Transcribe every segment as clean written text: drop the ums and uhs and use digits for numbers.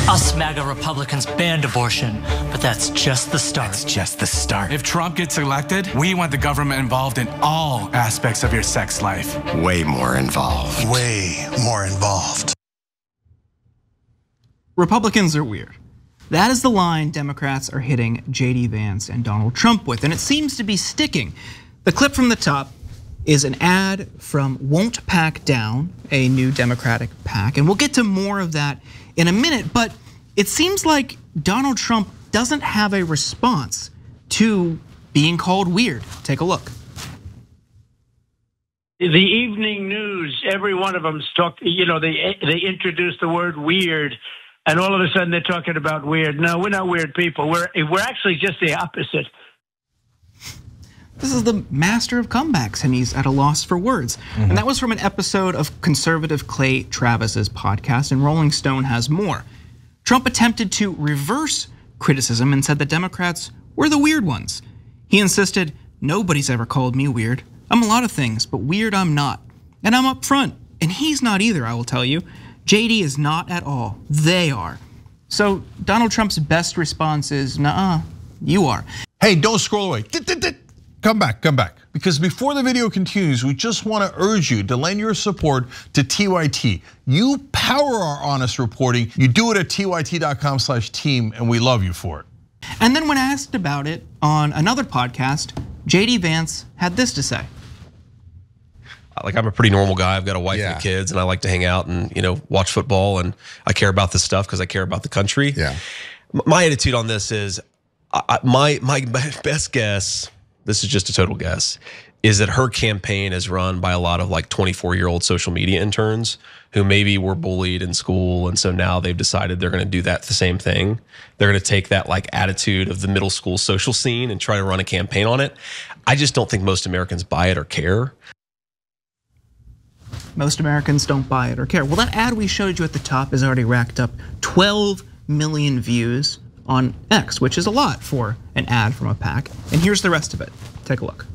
Us MAGA Republicans banned abortion, but that's just the start. That's just the start. If Trump gets elected, we want the government involved in all aspects of your sex life. Way more involved. Way more involved. Republicans are weird. That is the line Democrats are hitting JD Vance and Donald Trump with, and it seems to be sticking. The clip from the top is an ad from Won't Pack Down, a new Democratic PAC, and we'll get to more of that in a minute, but it seems like Donald Trump doesn't have a response to being called weird. Take a look. The evening news, every one of them talk, they introduce the word weird, and all of a sudden they're talking about weird. No, we're not weird people. We're actually just the opposite. This is the master of comebacks, and he's at a loss for words. And that was from an episode of conservative Clay Travis's podcast, and Rolling Stone has more. Trump attempted to reverse criticism and said the Democrats were the weird ones. He insisted, nobody's ever called me weird. I'm a lot of things, but weird I'm not. And I'm up front, and he's not either, I will tell you. JD is not at all, they are. So Donald Trump's best response is, nuh-uh, you are. Hey, don't scroll away. Come back. Because before the video continues, we just want to urge you to lend your support to TYT. You power our honest reporting. You do it at tyt.com/team, and we love you for it. And then when asked about it on another podcast, JD Vance had this to say. Like, I'm a pretty normal guy. I've got a wife and kids, and I like to hang out and watch football, and I care about this stuff because I care about the country. Yeah. My attitude on this is, my best guess, this is just a total guess, is that her campaign is run by a lot of like 24-year-old social media interns who maybe were bullied in school, and so now they've decided they're going to do the same thing. They're going to take that like attitude of the middle school social scene and try to run a campaign on it. I just don't think most Americans buy it or care. Most Americans don't buy it or care. Well, that ad we showed you at the top has already racked up 12 million views on X, which is a lot for an ad from a PAC. And here's the rest of it. Take a look.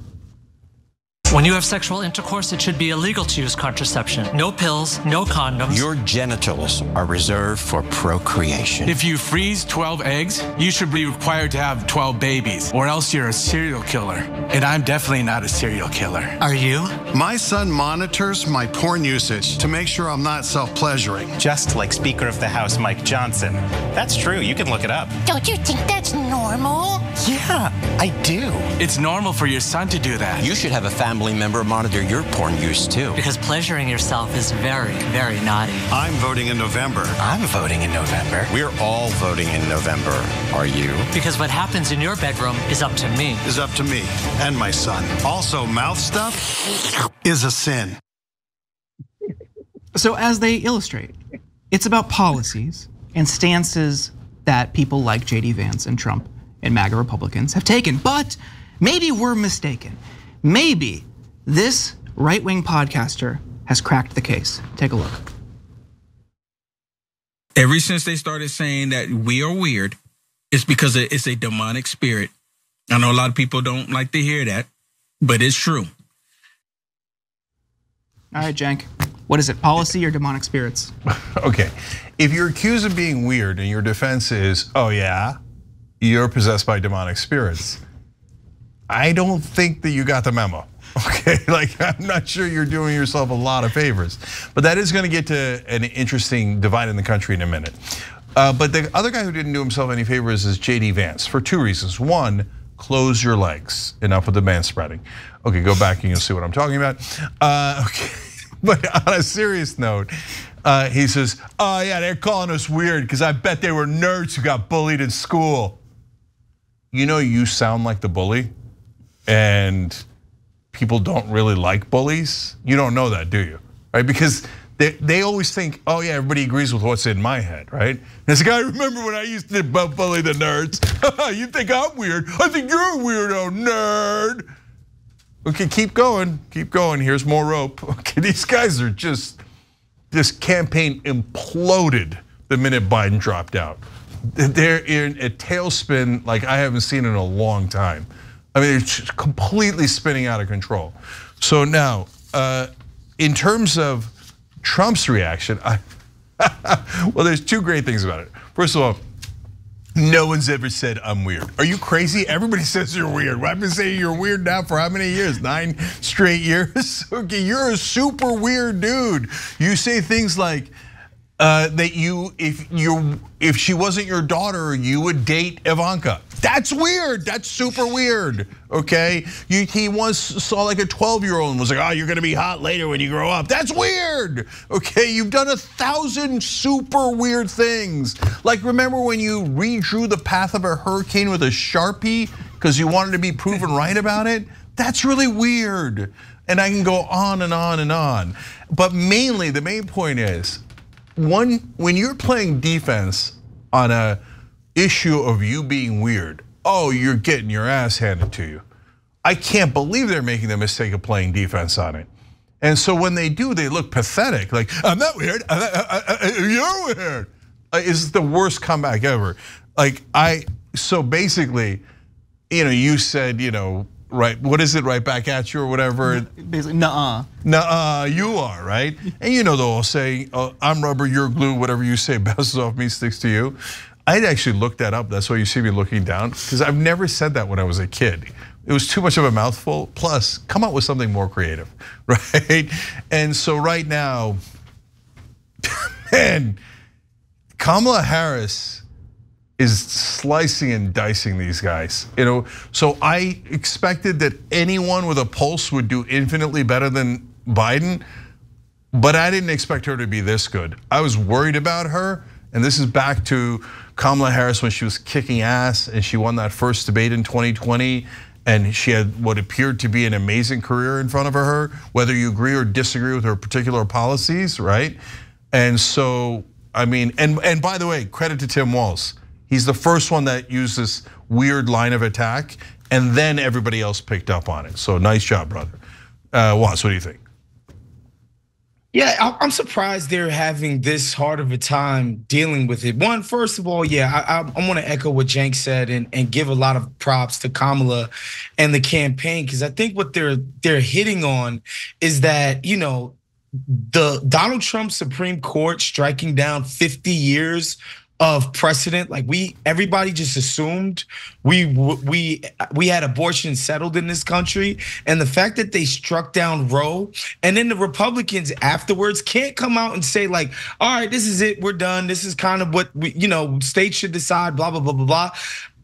When you have sexual intercourse, it should be illegal to use contraception. No pills, no condoms. Your genitals are reserved for procreation. If you freeze 12 eggs, you should be required to have 12 babies, or else you're a serial killer. And I'm definitely not a serial killer. Are you? My son monitors my porn usage to make sure I'm not self-pleasuring. Just like Speaker of the House Mike Johnson. That's true, you can look it up. Don't you think that's normal? Yeah, I do. It's normal for your son to do that. You should have a family member monitor your porn use too. Because pleasuring yourself is very, very naughty. I'm voting in November. I'm voting in November. We're all voting in November. Are you? Because what happens in your bedroom is up to me. Is up to me and my son. Also, mouth stuff is a sin. So as they illustrate, it's about policies and stances that people like JD Vance and Trump and MAGA Republicans have taken. But maybe we're mistaken. Maybe this right-wing podcaster has cracked the case. Take a look. Ever since they started saying that we are weird, it's because it's a demonic spirit. I know a lot of people don't like to hear that, but it's true. All right, Cenk, what is it, policy or demonic spirits? Okay, if you're accused of being weird and your defense is, oh yeah, you're possessed by demonic spirits, I don't think that you got the memo, okay? Like, I'm not sure you're doing yourself a lot of favors. But that is gonna get to an interesting divide in the country in a minute. But the other guy who didn't do himself any favors is JD Vance for two reasons. One, close your legs, enough with the man spreading. Okay, go back and you'll see what I'm talking about. Okay, but on a serious note, he says, oh yeah, they're calling us weird because I bet they were nerds who got bullied in school. You know, you sound like the bully. And people don't really like bullies. You don't know that, do you? Right? Because they always think, oh yeah, everybody agrees with what's in my head, right? And it's like, I remember when I used to bully the nerds. You think I'm weird? I think you're a weirdo, nerd. Okay, keep going. Here's more rope. Okay, these guys are just, this campaign imploded the minute Biden dropped out. They're in a tailspin like I haven't seen in a long time. I mean, it's completely spinning out of control. So now, in terms of Trump's reaction, Well, there's two great things about it. First of all, no one's ever said I'm weird. Are you crazy? Everybody says you're weird. I've been saying you're weird now for how many years? 9 straight years? Okay, you're a super weird dude. You say things like that if she wasn't your daughter, you would date Ivanka. That's weird. That's super weird. Okay, he once saw like a 12-year-old and was like, "Oh, you're gonna be hot later when you grow up." That's weird. Okay, you've done 1,000 super weird things. Like, remember when you redrew the path of a hurricane with a Sharpie because you wanted to be proven right about it? That's really weird. And I can go on and on and on. But mainly, the main point is, when you're playing defense on a issue of you being weird, oh, you're getting your ass handed to you. I can't believe they're making the mistake of playing defense on it. And so when they do, they look pathetic. Like, I'm not weird, you're weird. It's the worst comeback ever. Like, so basically, you said, right, what is it, right back at you or whatever? Basically, nuh-uh. Nuh-uh, you are, right? And they'll all say, I'm rubber, you're glue, whatever you say bounces off me, sticks to you. I'd actually looked that up, that's why you see me looking down, because I've never said that when I was a kid. It was too much of a mouthful, plus come up with something more creative, right? And so right now, man, Kamala Harris is slicing and dicing these guys. So I expected that anyone with a pulse would do infinitely better than Biden, but I didn't expect her to be this good. I was worried about her, and this is back to Kamala Harris when she was kicking ass and she won that first debate in 2020, and she had what appeared to be an amazing career in front of her, whether you agree or disagree with her particular policies, right? And so, I mean, and by the way, credit to Tim Walz. He's the first one that used this weird line of attack, and then everybody else picked up on it. So nice job, brother. Walz, what do you think? Yeah, I'm surprised they're having this hard of a time dealing with it. One, first of all, I want to echo what Cenk said and give a lot of props to Kamala and the campaign, because I think what they're hitting on is that, the Donald Trump Supreme Court striking down 50 years of precedent, like everybody just assumed we had abortion settled in this country, and the fact that they struck down Roe, and then the Republicans afterwards can't come out and say like, all right, this is it, we're done, this is kind of what states should decide, blah blah blah blah blah.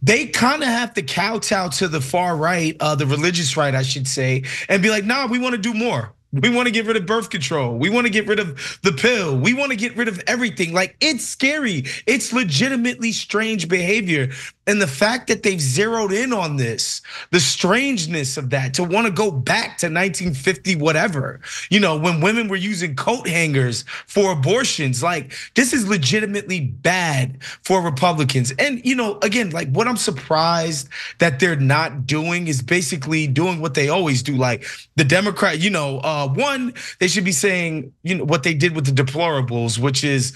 They kind of have to kowtow to the far right, the religious right, I should say, and be like, nah, we want to do more. We want to get rid of birth control. We want to get rid of the pill. We want to get rid of everything. Like, it's scary. It's legitimately strange behavior. And the fact that they've zeroed in on this, the strangeness of that, to want to go back to 1950, whatever, when women were using coat hangers for abortions, like, this is legitimately bad for Republicans. And, again, like, what I'm surprised that they're not doing is basically doing what they always do. Like, the Democrat, one, they should be saying, what they did with the deplorables, which is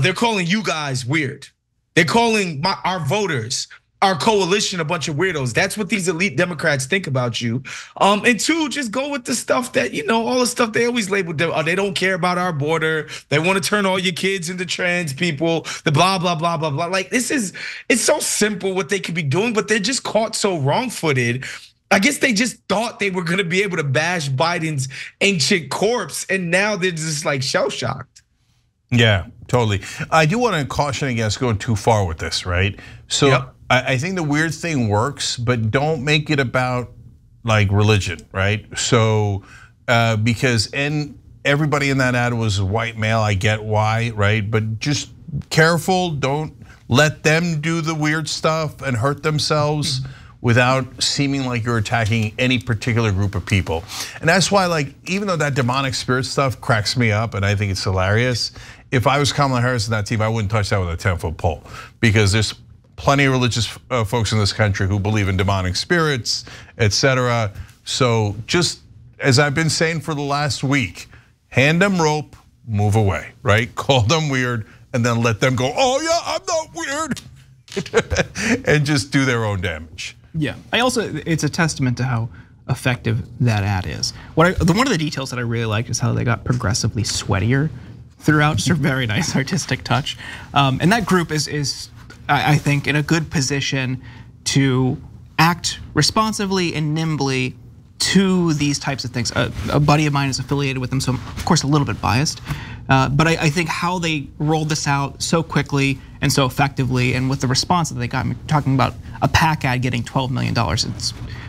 they're calling you guys weird. They're calling our voters, our coalition, a bunch of weirdos. That's what these elite Democrats think about you. And two, just go with the stuff that, all the stuff they always label them. They don't care about our border. They want to turn all your kids into trans people, the blah, blah, blah, blah, blah. Like, it's so simple what they could be doing, but they're just caught so wrong-footed. I guess they just thought they were gonna be able to bash Biden's ancient corpse, and now they're just like shell-shocked. Yeah, totally. I do want to caution against going too far with this, right? So yep. I think the weird thing works, but don't make it about like religion, right? So because everybody in that ad was a white male, I get why, right? But just careful, don't let them do the weird stuff and hurt themselves without seeming like you're attacking any particular group of people. And that's why, like, even though that demonic spirit stuff cracks me up and I think it's hilarious, if I was Kamala Harris in that team, I wouldn't touch that with a 10-foot pole, because there's plenty of religious folks in this country who believe in demonic spirits, etc. So just as I've been saying for the last week, hand them rope, move away, right? Call them weird, and then let them go, oh yeah, I'm not weird, and just do their own damage. Yeah, it's a testament to how effective that ad is. One of the details that I really liked is how they got progressively sweatier throughout, just a very nice artistic touch. And that group is, I think, in a good position to act responsively and nimbly to these types of things. A buddy of mine is affiliated with them, so I'm of course a little bit biased. But I think how they rolled this out so quickly and so effectively, and with the response that they got, I'm talking about a PAC ad getting $12 million,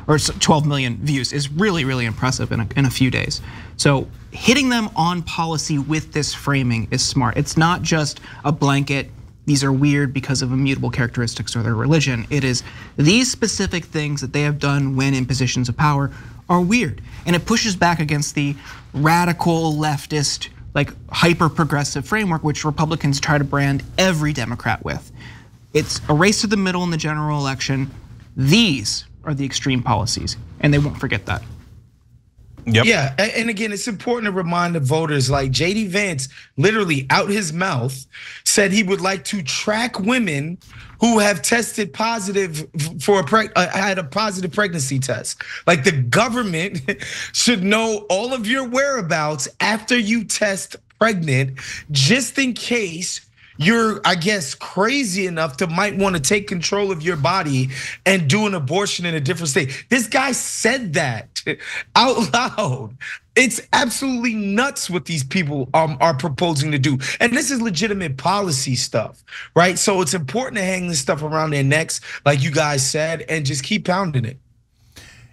or 12 million views, is really, really impressive in a few days. So hitting them on policy with this framing is smart. It's not just a blanket, these are weird because of immutable characteristics or their religion. It is these specific things that they have done when in positions of power are weird. And it pushes back against the radical leftist, like hyper progressive framework, which Republicans try to brand every Democrat with. It's a race to the middle in the general election. These are the extreme policies, and they won't forget that. Yep. Yeah, and again, it's important to remind the voters, like JD Vance literally out his mouth said he would like to track women who have tested positive for had a positive pregnancy test. Like the government should know all of your whereabouts after you test pregnant, just in case you're, I guess, crazy enough to might want to take control of your body and do an abortion in a different state. This guy said that out loud. It's absolutely nuts what these people are proposing to do. And this is legitimate policy stuff, right? So it's important to hang this stuff around their necks, like you guys said, and just keep pounding it.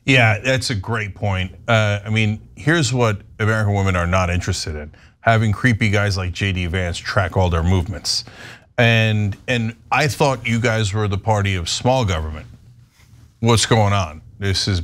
Yeah, that's a great point. I mean, here's what American women are not interested in: having creepy guys like JD Vance track all their movements. And I thought you guys were the party of small government. What's going on? This is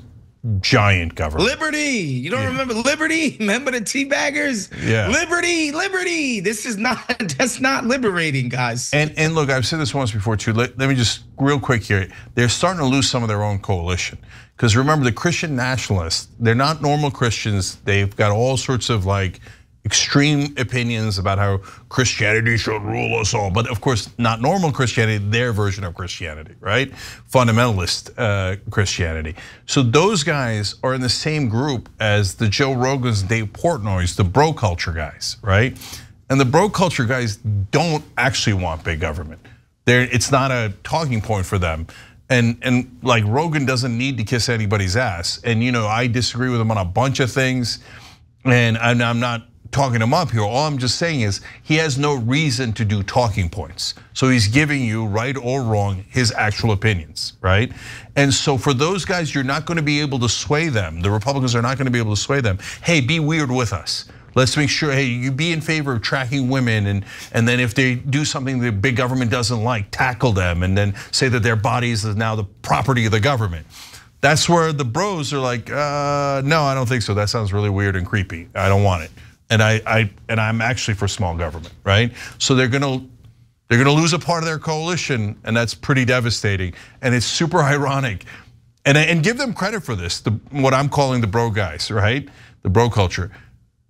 giant government. Liberty, you don't remember Liberty? Remember the teabaggers? Yeah. Liberty, liberty. This is not, that's not liberating, guys. And look, I've said this once before too. Let me just real quick here. They're starting to lose some of their own coalition. Because remember, the Christian nationalists, they're not normal Christians. They've got all sorts of like extreme opinions about how Christianity should rule us all. But of course, not normal Christianity, their version of Christianity, right? Fundamentalist Christianity. So those guys are in the same group as the Joe Rogans, Dave Portnoy's, the bro culture guys, right? And the bro culture guys don't actually want big government. It's not a talking point for them. And like Rogan doesn't need to kiss anybody's ass. And I disagree with him on a bunch of things, and I'm not talking him up here. All I'm just saying is he has no reason to do talking points. So he's giving you, right or wrong, his actual opinions, right? And so for those guys, you're not gonna be able to sway them. The Republicans are not gonna be able to sway them. Hey, be weird with us. Let's make sure, hey, you be in favor of tracking women, and then if they do something the big government doesn't like, tackle them, and then say that their bodies is now the property of the government. That's where the bros are like, no, I don't think so. That sounds really weird and creepy. I don't want it. And I'm actually for small government, right? So they're gonna lose a part of their coalition, and that's pretty devastating. And it's super ironic. And give them credit for this, what I'm calling the bro guys, right? The bro culture.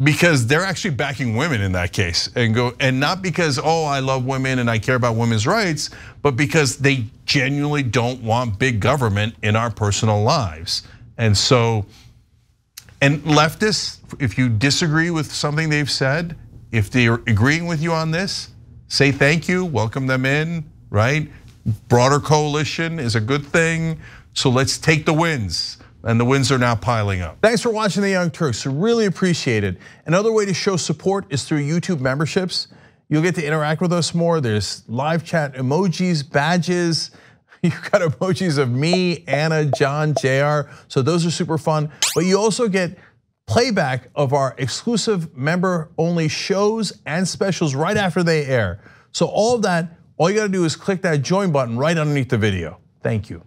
Because they're actually backing women in that case, and not because, oh, I love women and I care about women's rights, but because they genuinely don't want big government in our personal lives. And so, and leftists, if you disagree with something they've said, if they're agreeing with you on this, say thank you, welcome them in, right? Broader coalition is a good thing, so let's take the wins. And the wins are now piling up. Thanks for watching the Young Turks, I really appreciate it. Another way to show support is through YouTube memberships. You'll get to interact with us more. There's live chat emojis, badges. You've got emojis of me, Anna, John, JR, so those are super fun. But you also get playback of our exclusive member-only shows and specials right after they air. So all of that, all you gotta do is click that join button right underneath the video. Thank you.